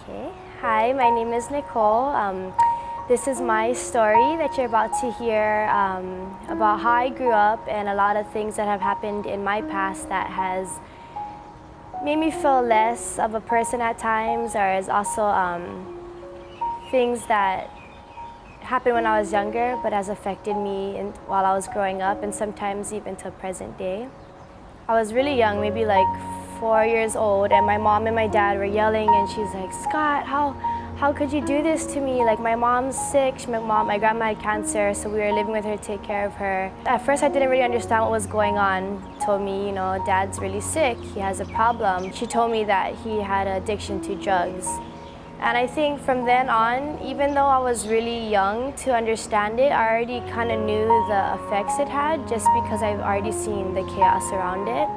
Okay. Hi, my name is Nicole. This is my story that you're about to hear about how I grew up and a lot of things that have happened in my past that has made me feel less of a person at times, or is also things that happened when I was younger but has affected me while I was growing up and sometimes even to present day. I was really young, maybe like 4 years old, and my mom and my dad were yelling, and she's like, "Scott, how could you do this to me? Like, my mom's sick. My grandma had cancer, so we were living with her to take care of her." At first, I didn't really understand what was going on. Told me, Dad's really sick. He has a problem. She told me that he had an addiction to drugs. And I think from then on, even though I was really young to understand it, I already kind of knew the effects it had just because I've already seen the chaos around it.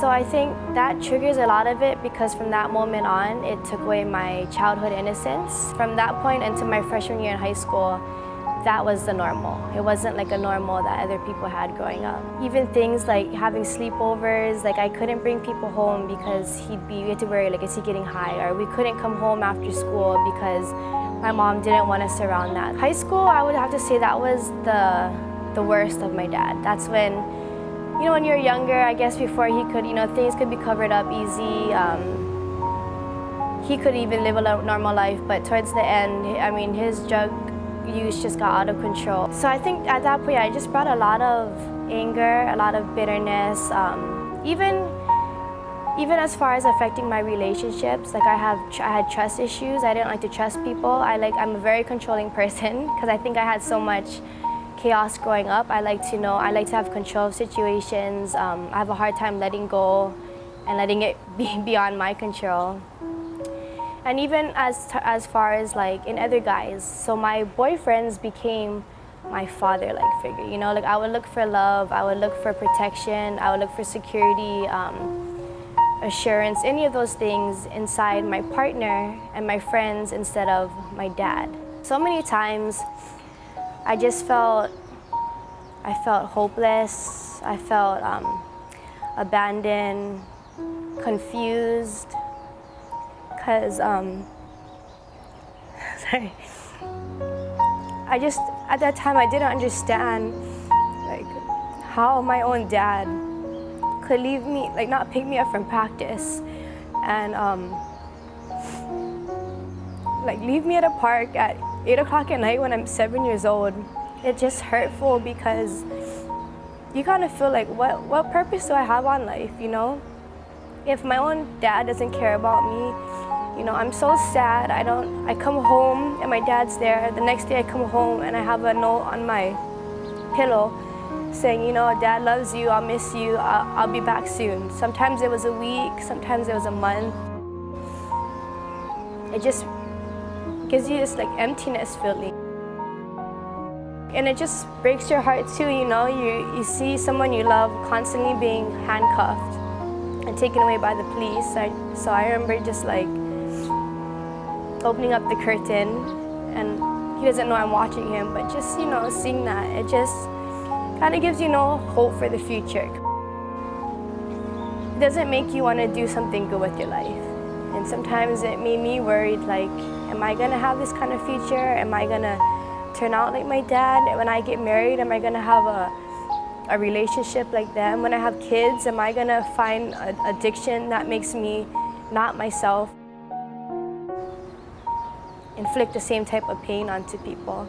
So I think that triggers a lot of it, because from that moment on, it took away my childhood innocence. From that point into my freshman year in high school, that was the normal. It wasn't like a normal that other people had growing up. Even things like having sleepovers, like I couldn't bring people home because we had to worry, like, is he getting high? Or we couldn't come home after school because my mom didn't want us around that. High school, I would have to say that was the worst of my dad. That's when, when you're younger, I guess before he could, things could be covered up easy. He could even live a normal life, but towards the end, I mean, his drug use just got out of control. So I think at that point, I just brought a lot of anger, a lot of bitterness, even as far as affecting my relationships. Like I had trust issues. I didn't like to trust people. I'm a very controlling person because I think I had so much chaos growing up. I like to have control of situations. I have a hard time letting go and letting it be beyond my control. And even as far as like in other guys, so my boyfriends became my father-like figure. Like I would look for love, I would look for protection, I would look for security, assurance, any of those things inside my partner and my friends instead of my dad. So many times I felt hopeless, I felt abandoned, confused, because, sorry. At that time, I didn't understand, like, how my own dad could leave me, like, not pick me up from practice and, like, leave me at a park at 8 o'clock at night when I'm 7 years old. It's just hurtful because you kind of feel like, what purpose do I have on life, If my own dad doesn't care about me, I'm so sad. I come home and my dad's there. The next day I come home and I have a note on my pillow saying, Dad loves you, I'll miss you, I'll be back soon. Sometimes it was a week, sometimes it was a month. It just gives you this like emptiness feeling. And it just breaks your heart too, you see someone you love constantly being handcuffed and taken away by the police. So I remember just like opening up the curtain, and he doesn't know I'm watching him, but just, seeing that, it just kind of gives you no hope for the future. It doesn't make you want to do something good with your life. And sometimes it made me worried, like, am I gonna have this kind of future? Am I gonna turn out like my dad? When I get married, am I gonna have a relationship like them? When I have kids, am I gonna find an addiction that makes me not myself? Inflict the same type of pain onto people.